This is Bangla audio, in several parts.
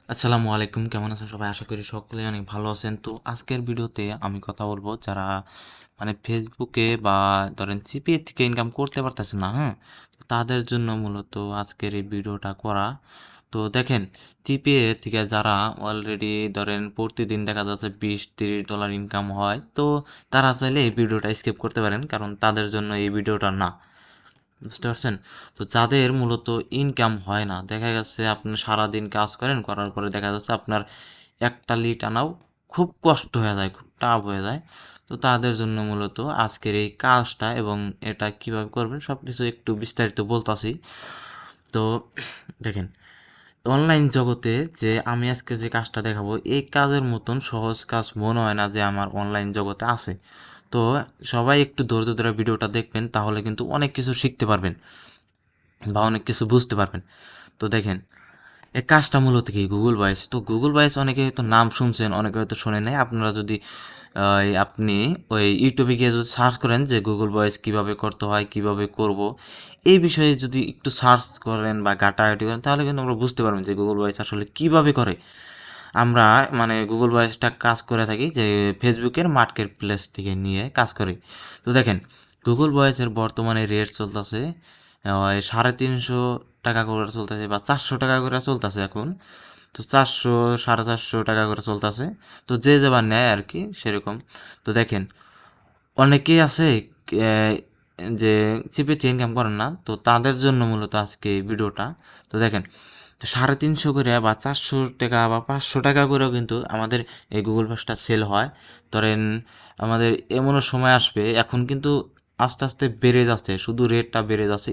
আসসালামু আলাইকুম, কেমন আছেন সবাই? আশা করি সকলেই অনেক ভালো আছেন। তো আজকের ভিডিওতে আমি কথা বলবো যারা ফেসবুকে বা ধরেন সিপিএ থেকে ইনকাম করতে পারতেছে না, হ্যাঁ? তো তাদের জন্য মূলত আজকের এই ভিডিওটা করা। তো দেখেন, সিপিএ থেকে যারা অলরেডি ধরেন প্রতিদিন দেখা যাচ্ছে $20-30 ইনকাম হয়, তো তারা চাইলে এই ভিডিওটা স্কিপ করতে পারেন, কারণ তাদের জন্য এই ভিডিওটা না। বুঝতে পারছেন? তো যাদের মূলত ইনকাম হয় না, দেখা গেছে আপনি সারাদিন কাজ করেন, করার পরে দেখা যাচ্ছে আপনার একটা লিড আনাও খুব কষ্ট হয়ে যায়, খুব টাফ হয়ে যায়। তো তাদের জন্য মূলত আজকের এই কাজটা এবং এটা কিভাবে করবেন সব কিছু একটু বিস্তারিত বলতাছি। তো দেখেন, অনলাইন জগতে যে আমি আজকে যে কাজটা দেখাবো, এই কাজের মতন সহজ কাজ মনে হয় না যে আমার অনলাইন জগতে আছে। তো সবাই একটু ধৈর্য ধরে ভিডিওটা দেখবেন, তাহলে কিন্তু অনেক কিছু শিখতে পারবেন বা অনেক কিছু বুঝতে পারবেন। তো দেখেন, এই কাজটা মূলত কি গুগল ভয়েস। তো গুগল ভয়েস অনেকে হয়তো নাম শুনছেন, অনেকে হয়তো শোনেন নাই। আপনারা যদি আপনি ওই ইউটিউবে গিয়ে যদি সার্চ করেন যে গুগল ভয়েস কীভাবে করতে হয়, কীভাবে করব, এই বিষয়ে যদি একটু সার্চ করেন বা ঘাটাঘাটি করেন, তাহলে কিন্তু আমরা বুঝতে পারবেন যে গুগল ভয়েস আসলে কীভাবে করে। আমরা গুগল ভয়েসটা কাজ করে থাকি যে ফেসবুকের মার্কেট প্লেস থেকে নিয়ে কাজ করি। তো দেখেন, গুগল ভয়েসের বর্তমানে রেট চলতেছে 350 টাকা করে চলতেছে বা 400 টাকা করে চলতেছে এখন। তো 400 450 টাকা করে চলতেছে। তো যে যেবার নেয় আর কি সেরকম। তো দেখেন, অনেকেই আছে আহ, যে চিপে ইনকাম করেন না, তো তাদের জন্য মূলত আজকে এই ভিডিওটা। তো দেখেন, তো 350 করে বা 400 টাকা বা 500 টাকা করেও কিন্তু আমাদের এই গুগল ভয়েসটা সেল হয়। ধরেন, আমাদের এমনও সময় আসবে, এখন কিন্তু আস্তে আস্তে বেড়ে যাচ্ছে, শুধু রেটটা বেড়ে যাচ্ছে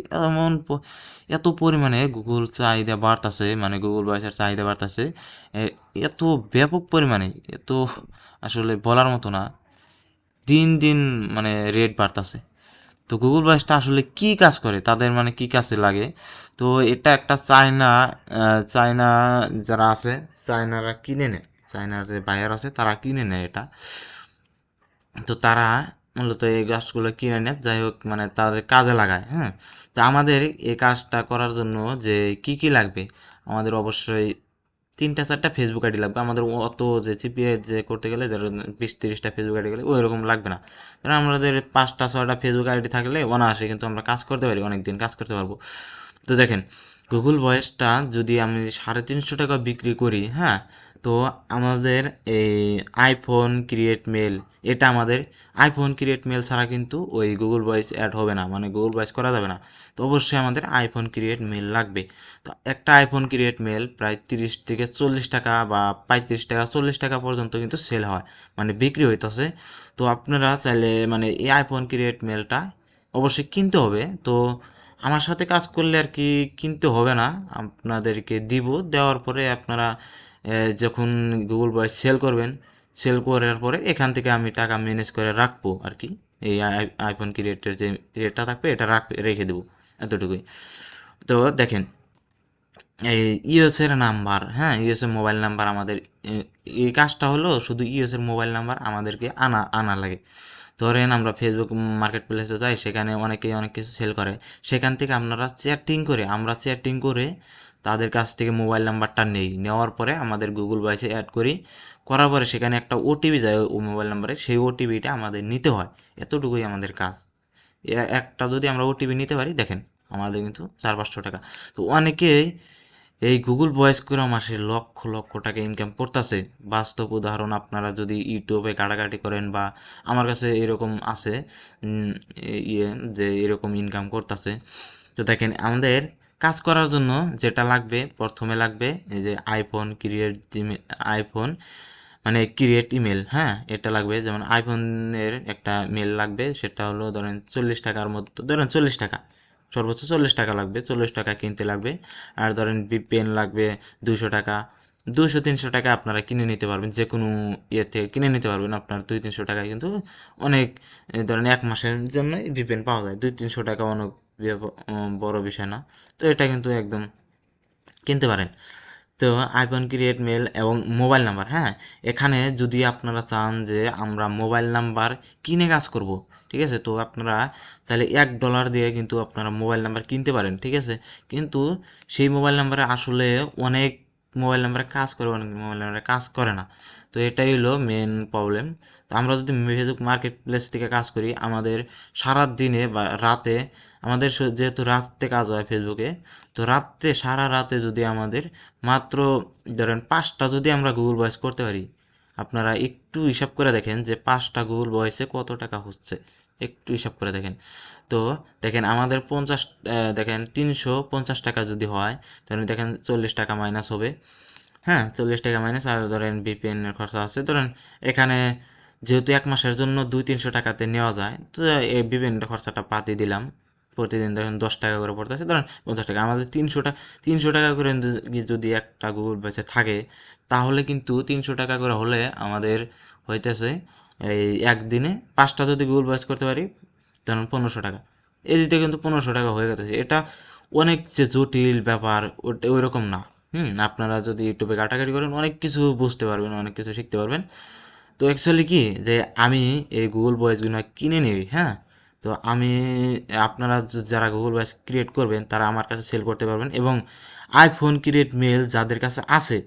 এত পরিমাণে গুগল চাহিদা বাড়তেছে, গুগল ভয়েসের চাহিদা বাড়তেছে এত ব্যাপক পরিমাণে, এত আসলে বলার মতো না। দিন দিন রেট বাড়তেছে। তো গুগল ভয়েসটা আসলে কি কাজ করে, তাদের কি কাজে লাগে? তো এটা একটা চায়না যারা আছে, চায়নারা কিনে নেয়, চায়নার যে বায়ার আছে তারা কিনে নেয় এটা। তো তারা মূলত এই গাছগুলো কিনে নেয়, যাই হোক তাদের কাজে লাগায়, হ্যাঁ। তো আমাদের এই কাজটা করার জন্য যে কি কি লাগবে, আমাদের অবশ্যই 3-4টা ফেসবুক আইডি লাগবে। আমাদের অত যে সিপিএ যে করতে গেলে ধরুন 20-30টা ফেসবুক আইডি গেলে ওই রকম লাগবে না। কারণ আমাদের 5-6টা ফেসবুক আইডি থাকলে অনায়াসে কিন্তু আমরা কাজ করতে পারি, অনেক দিন কাজ করতে পারবো। তো দেখেন, গুগল ভয়েসটা যদি আমি 350 টাকা বিক্রি করি, হ্যাঁ, তো আমাদের এই আইফোন ক্রিয়েট মেল, এটা আমাদের আইফোন ক্রিয়েট মেল ছাড়া কিন্তু ওই গুগল ভয়েস অ্যাড হবে না, গুগল ভয়েস করা যাবে না। তো অবশ্যই আমাদের আইফোন ক্রিয়েট মেল লাগবে। তো একটা আইফোন ক্রিয়েট মেল প্রায় 30 থেকে 40 টাকা বা 35 টাকা 40 টাকা পর্যন্ত কিন্তু সেল হয়, বিক্রি হইতেছে। তো আপনারা চাইলে এই আইফোন ক্রিয়েট মেলটা অবশ্যই কিনতে হবে। তো আমার সাথে কাজ করলে আর কি কিনতে হবে না, আপনাদেরকে দিব। দেওয়ার পরে আপনারা যখন গুগল ভয়েস সেল করবেন, সেল করার পরে এখান থেকে আমি টাকা ম্যানেজ করে রাখবো আর কি। এই আইফোন ক্রিয়েটের যে রেটটা থাকবে এটা রেখে দেবো, এতটুকুই। তো দেখেন, এই ইউএসের নাম্বার, হ্যাঁ, ইউএসের মোবাইল নাম্বার আমাদের এই কাজটা হলো শুধু ইউএসের মোবাইল নাম্বার আমাদেরকে আনা আনা লাগে। ধরেন আমরা ফেসবুক মার্কেট প্লেসে যাই, সেখানে অনেকেই অনেক কিছু সেল করে, সেখান থেকে আমরা চ্যাটিং করে তাদের কাছ থেকে মোবাইল নাম্বারটা নেওয়ার পরে আমাদের গুগল ভয়েসে অ্যাড করার পরে সেখানে একটা ওটিপি যায় ও মোবাইল নাম্বারে, সেই ওটিপিটা আমাদের নিতে হয়। এতটুকুই আমাদের কাজ। একটা যদি আমরা ওটিপি নিতে পারি, দেখেন আমাদের কিন্তু 400-500 টাকা। তো অনেকেই এই গুগল ভয়েস করে মাসে লক্ষ লক্ষ টাকা ইনকাম করতেছে। বাস্তব উদাহরণ, আপনারা যদি ইউটিউবে ঘাটাঘাটি করেন বা আমার কাছে এরকম আছে, উম, ইয়ে যে এরকম ইনকাম করতেছে। তো দেখেন, আমাদের কাজ করার জন্য যেটা লাগবে, প্রথমে লাগবে এই যে আইফোন ক্রিয়েট ইমেল, হ্যাঁ, এটা লাগবে। যেমন আইফোনের একটা মেল লাগবে, সেটা হলো ধরেন 40 টাকার মতো, ধরেন 40 টাকা, সর্বোচ্চ 40 টাকা লাগবে, 40 টাকা কিনতে লাগবে। আর ধরেন পেন লাগবে 200 টাকা, 200-300 টাকা আপনারা কিনে নিতে পারবেন, যে কোনো ইয়েতে কিনে নিতে পারবেন। আপনার 200-300 টাকায় কিন্তু অনেক, ধরেন 1 মাসের জন্য ভিপেন পাওয়া যায়। 200-300 টাকা অনেক বড় বিষয় না। তো এটা কিন্তু একদম কিনতে পারেন। তো আইফোন ক্রিয়েট মেল এবং মোবাইল নাম্বার, হ্যাঁ, এখানে যদি আপনারা চান যে আমরা মোবাইল নাম্বার কিনে কাজ করব, ঠিক আছে, তো আপনারা তাহলে $1 দিয়ে কিন্তু আপনারা মোবাইল নাম্বার কিনতে পারেন, ঠিক আছে। কিন্তু সেই মোবাইল নাম্বারে আসলে অনেক মোবাইল নাম্বারে কাজ করে, অনেক মোবাইল নাম্বারে কাজ করে না। তো এটাই হলো মেন প্রবলেম। তো আমরা যদি ফেসবুক মার্কেট প্লেস থেকে কাজ করি, আমাদের সারা দিনে বা রাতে আমাদের যেহেতু রাতে কাজ হয় ফেসবুকে, তো রাতে সারা রাতে যদি আমাদের মাত্র ধরেন 5টা যদি আমরা গুগল ভয়েস করতে পারি, আপনারা একটু হিসাব করে দেখেন যে 5টা গুগল ভয়েসে কত টাকা হচ্ছে, একটু হিসাব করে দেখেন। তো দেখেন আমাদের 50 দেখেন 350 টাকা যদি হয়, তাহলে দেখেন 40 টাকা মাইনাস হবে। হ্যাঁ, 40 টাকা মাইনাস, আর ধরেন বিপিএনের খরচা আছে ধরেন এখানে, যেহেতু 1 মাসের জন্য 200-300 টাকাতে নেওয়া যায়, তো এই বিপিএনের খরচাটা বাদই দিলাম। প্রতিদিন দেখেন 10 টাকা করে পড়তেছে, ধরেন 50 টাকা, আমাদের 300 টাকা করে যদি একটা গুগল বেঁচে থাকে, তাহলে কিন্তু 300 টাকা করে হলে আমাদের হইতেছে এই একদিনে 5টা যদি গুগল বাস করতে পারি, ধরুন 1500 টাকা। এই দিতে কিন্তু 1500 টাকা হয়ে গেছে। এটা অনেক যে জটিল ব্যাপার ওই রকম না। আপনারা যদি ইউটিউবে ঘাটাঘাটি করেন অনেক কিছু বুঝতে পারবেন, অনেক কিছু শিখতে পারবেন। তো অ্যাকচুয়ালি কি যে আমি এই গুগল ভয়েসগুলো কিনে নিই, হ্যাঁ। তো আমি, আপনারা যারা গুগল ভয়েস ক্রিয়েট করবেন তারা আমার কাছে সেল করতে পারবেন, এবং আইফোন ক্রিয়েট মেল যাদের কাছে আছে,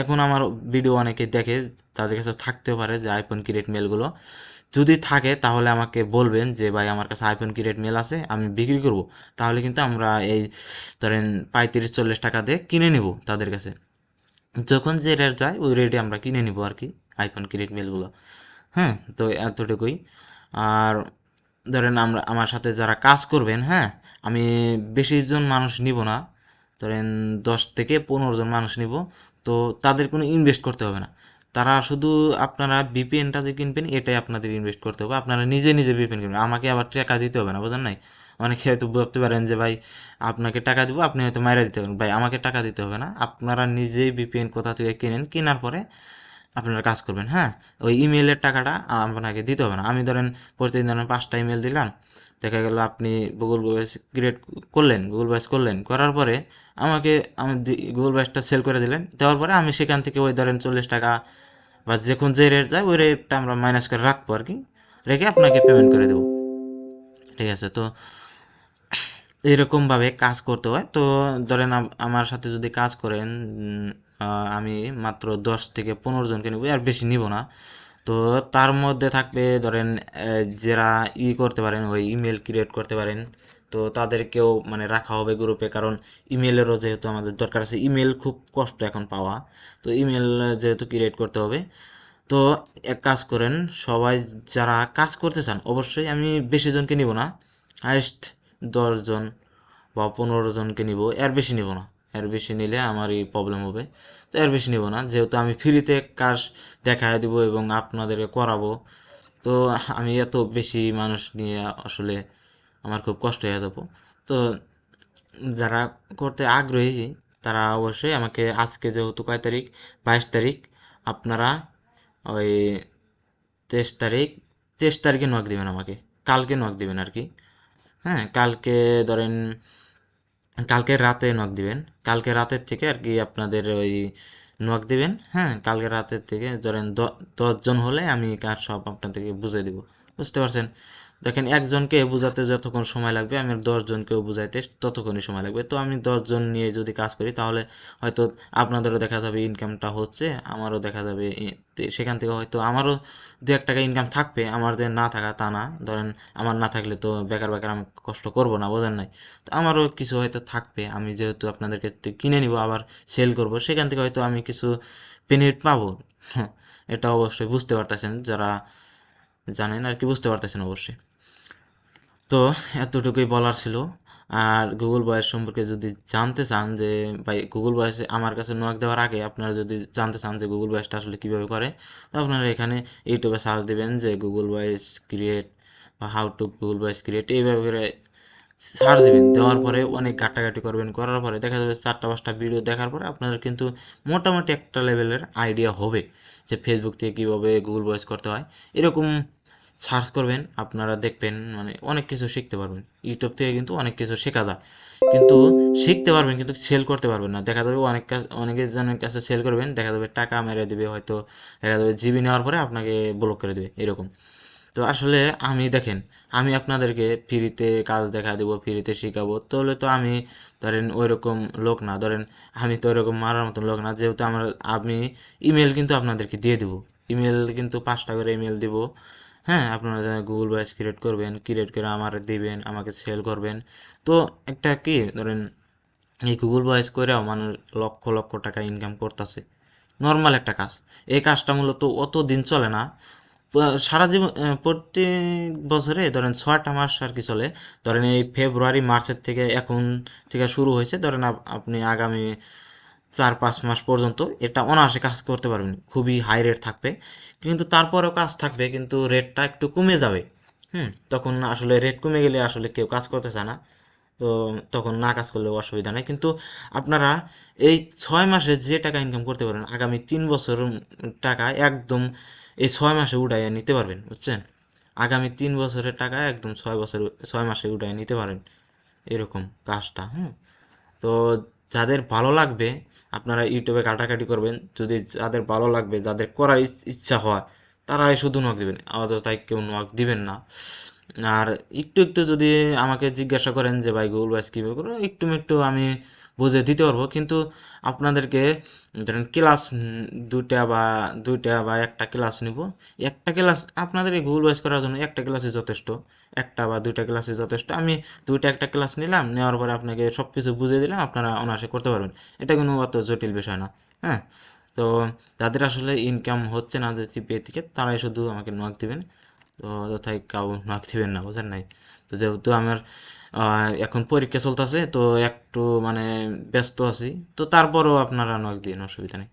এখন আমার ভিডিও অনেকে দেখে, তাদের কাছে থাকতেও পারে যে আইফোন ক্রিয়েট মেলগুলো, যদি থাকে তাহলে আমাকে বলবেন যে ভাই আমার কাছে আইফোন ক্রিয়েট মেল আছে, আমি বিক্রি করব। তাহলে কিন্তু আমরা এই ধরেন 35-40 টাকা দিয়ে কিনে নিব তাদের কাছে, যখন যে রেট যায় ওই রেটে আমরা কিনে নিব আর কি আইফোন ক্রিয়েট মেলগুলো। হ্যাঁ, তো এতটুকুই। আর ধরেন আমার সাথে যারা কাজ করবেন, হ্যাঁ, আমি বেশিজন মানুষ নিব না, ধরেন 10 থেকে 15 জন মানুষ নিব। তো তাদের কোনো ইনভেস্ট করতে হবে না, তারা শুধু আপনারা বিপিএনটা যে কিনবেন এটাই আপনাদের ইনভেস্ট করতে হবে, আপনারা নিজে নিজে বিপিএন কিনবেন, আমাকে আবার টাকা দিতে হবে না, বুঝেন নাই? অনেকে হয়তো ভাবতে পারেন যে ভাই আপনাকে টাকা দিব, আপনি হয়তো মাইরা দিতে পারেন, ভাই আমাকে টাকা দিতে হবে না, আপনারা নিজেই বিপিএন কোথা থেকে কিনেন, কেনার পরে আপনারা কাজ করবেন। হ্যাঁ, ওই ইমেলের টাকাটা আপনাকে দিতে হবে না। আমি ধরেন প্রতিদিন ধরেন 5টা ইমেল দিলাম, দেখা গেল আপনি গুগল ভয়েস ক্রিয়েট করলেন, গুগল ভয়েস করলেন, করার পরে আমাকে গুগল ভয়েসটা সেল করে দিলেন, দেওয়ার পরে আমি সেখান থেকে ওই ধরেন 40 টাকা বা যখন যে রেট যায় ওই রেটটা আমরা মাইনাস করে রাখবো আর কি, রেখে আপনাকে পেমেন্ট করে দেবো। ঠিক আছে? তো এরকমভাবে কাজ করতে হয়। তো ধরেন আমার সাথে যদি কাজ করেন, আমি মাত্র 10 থেকে 15 জনকে নিব, আর বেশি নিব না। তো তার মধ্যে থাকবে ধরেন যারা করতে পারেন, ওই ইমেল ক্রিয়েট করতে পারেন, তো তাদেরকেও মানে রাখা হবে গ্রুপে, কারণ ইমেলেরও যেহেতু আমাদের দরকার আছে, ইমেল খুব কষ্ট এখন পাওয়া, তো ইমেল যেহেতু ক্রিয়েট করতে হবে। তো এক কাজ করেন, সবাই যারা কাজ করতে চান, অবশ্যই আমি বেশি জনকে নিব না, হাইস্ট 10 জন বা 15 জনকে নিব, এর বেশি নিব না, এর বেশি নিলে আমারই প্রবলেম হবে। তো এর বেশি নিব না, যেহেতু আমি ফ্রিতে কাজ দেখায় দিব এবং আপনাদেরকে করাবো। তো আমি এত বেশি মানুষ নিয়ে আসলে আমার খুব কষ্ট হয়ে যাবো। তো যারা করতে আগ্রহী তারা অবশ্যই আমাকে আজকে যেহেতু কয় তারিখ, 22 তারিখ, আপনারা ওই 23 তারিখ, 23 তারিখে নক দিবেন আমাকে, কালকে নক দিবেন আর কি। হ্যাঁ, কালকে ধরেন কালকে রাতে নক দিবেন, কালকে রাতের থেকে আর কি আপনাদের ওই নক দিবেন। হ্যাঁ, কালকে রাতের থেকে ধরেন 10 জন হলে আমি কার সব আপনাদেরকে বুঝিয়ে দিব, বুঝতে পারছেন? দেখেন একজনকে বোঝাতে যতক্ষণ সময় লাগবে, আমি 10 জনকেও বুঝাইতে ততক্ষণই সময় লাগবে। তো আমি 10 জন নিয়ে যদি কাজ করি তাহলে হয়তো আপনাদেরও দেখা যাবে ইনকামটা হচ্ছে, আমারও দেখা যাবে, সেখান থেকে হয়তো আমারও 2-1 টাকা ইনকাম থাকবে, আমার যে না থাকা তা না। ধরেন আমার না থাকলে তো বেকার বেকার আমি কষ্ট করব না, বোঝেন নাই? তো আমারও কিছু হয়তো থাকবে, আমি যেহেতু আপনাদেরকে কিনে নিব আবার সেল করব, সেখান থেকে হয়তো আমি কিছু বেনিফিট পাবো। এটা অবশ্যই বুঝতে পারতেছেন, যারা জানেন আর কি বুঝতে পারতেছেন অবশ্যই। তো এতটুকুই বলার ছিল। আর গুগল ভয়েস সম্পর্কে যদি জানতে চান যে ভাই গুগল ভয়েস, আমার কাছে নক দেওয়ার আগে আপনারা যদি জানতে চান যে গুগল ভয়েসটা আসলে কীভাবে করে, তো আপনারা এখানে ইউটিউবে সার্চ দেবেন যে গুগল ভয়েস ক্রিয়েট বা how to Google voice create, এইভাবে করে সার্চ দিবেন, দেওয়ার পরে অনেক ঘাটাঘাটি করবেন, করার পরে দেখা যাবে 4টা 5টা ভিডিও দেখার পরে আপনাদের কিন্তু মোটামুটি একটা লেভেলের আইডিয়া হবে যে ফেসবুক থেকে কীভাবে গুগল ভয়েস করতে হয়। এরকম সার্চ করবেন, আপনারা দেখবেন মানে অনেক কিছু শিখতে পারবেন। ইউটিউব থেকে কিন্তু অনেক কিছু শেখা যায়, কিন্তু শিখতে পারবেন কিন্তু সেল করতে পারবেন না। দেখা যাবে অনেকের জনের কাছে সেল করবেন, দেখা যাবে টাকা মেরে দিবে, হয়তো দেখা যাবে জিবি নেওয়ার পরে আপনাকে ব্লক করে দেবে, এরকম। তো আসলে আমি দেখেন, আমি আপনাদেরকে ফ্রিতে কাজ দেখা দেবো, ফ্রিতে শেখাবো, তাহলে তো আমি ধরেন ওইরকম লোক না, ধরেন আমি তো ওইরকম মারার মতন লোক না, যেহেতু আমি ইমেল কিন্তু আপনাদেরকে দিয়ে দেবো, ইমেল কিন্তু 5টা করে ইমেল দিব। হ্যাঁ, আপনারা গুগল ভয়েস ক্রিয়েট করবেন, ক্রিয়েট করে আমার দিবেন, আমাকে সেল করবেন। তো একটা কি ধরেন, এই গুগল ভয়েস করেও মানুষ লক্ষ লক্ষ টাকা ইনকাম করতেছে, নর্মাল একটা কাজ। এই কাজটা মূলত অত দিন চলে না, সারা জীবন প্রত্যেক বছরে ধরেন 6টা মাস আর কি চলে। ধরেন এই ফেব্রুয়ারি মার্চের থেকে এখন থেকে শুরু হয়েছে, ধরেন আপনি আগামী 4-5 মাস পর্যন্ত এটা অনায়াসে কাজ করতে পারবেন, খুবই হাই রেট থাকবে। কিন্তু তারপরেও কাজ থাকবে, কিন্তু রেটটা একটু কমে যাবে। তখন আসলে রেট কমে গেলে আসলে কেউ কাজ করতে চায় না, তো তখন না কাজ করলেও অসুবিধা নেই। কিন্তু আপনারা এই 6 মাসে যে টাকা ইনকাম করতে পারেন, আগামী 3 বছর টাকা একদম এই 6 মাসে উঠাইয়া নিতে পারবেন, বুঝছেন? আগামী 3 বছরের টাকা একদম 6 মাসে উঠাইয়া নিতে পারেন, এরকম কাজটা। তো যাদের ভালো লাগবে, আপনারা ইউটিউবে কাটাকাটি করবেন, যদি যাদের ভালো লাগবে, যাদের করার ইচ্ছা হয়, তারাই শুধু নক দিবেন, তাই কেউ নক দিবেন না। আর একটু একটু যদি আমাকে জিজ্ঞাসা করেন যে ভাই গুগল ভয়েস কীভাবে করবো, একটু একটু আমি বুঝে দিতে পারবো। কিন্তু আপনাদেরকে ধরেন ক্লাস দুইটা বা একটা ক্লাস নিব। একটা ক্লাস আপনাদের এই গুগল ভয়েস করার জন্য একটা ক্লাসই যথেষ্ট, একটা বা দুইটা ক্লাসই যথেষ্ট। আমি দুইটা একটা ক্লাস নিলাম, নেওয়ার পরে আপনাকে সব কিছু বুঝিয়ে দিলাম, আপনারা অনায়াসে করতে পারবেন। এটা কোনো অত জটিল বিষয় না। হ্যাঁ, তো যাদের আসলে ইনকাম হচ্ছে না যে জিপিএ থেকে, তারাই শুধু আমাকে নক দিবেন। তো তাই কাউ নক দিবেন না, বুঝেন নাই? তো যেহেতু আমার এখন পরীক্ষা চলতেছে, তো একটু মানে ব্যস্ত আছি, তো তারপরেও আপনারা নক দিন, অসুবিধা নেই।